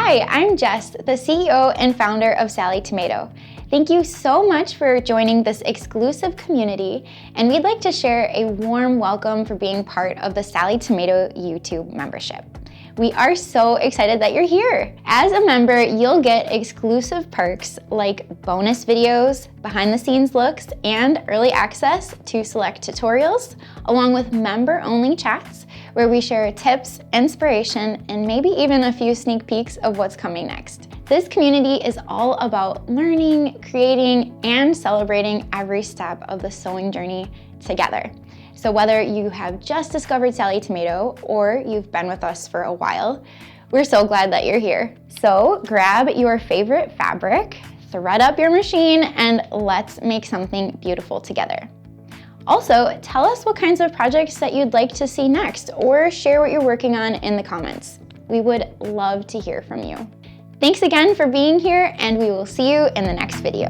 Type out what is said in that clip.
Hi, I'm Jess, the CEO and founder of Sallie Tomato. Thank you so much for joining this exclusive community, and we'd like to share a warm welcome for being part of the Sallie Tomato YouTube membership. We are so excited that you're here. As a member, you'll get exclusive perks like bonus videos, behind the scenes looks, and early access to select tutorials, along with member-only chats where we share tips, inspiration, and maybe even a few sneak peeks of what's coming next. This community is all about learning, creating, and celebrating every step of the sewing journey together. So whether you have just discovered Sallie Tomato or you've been with us for a while, we're so glad that you're here. So grab your favorite fabric, thread up your machine, and let's make something beautiful together. Also, tell us what kinds of projects that you'd like to see next, or share what you're working on in the comments. We would love to hear from you. Thanks again for being here, and we will see you in the next video.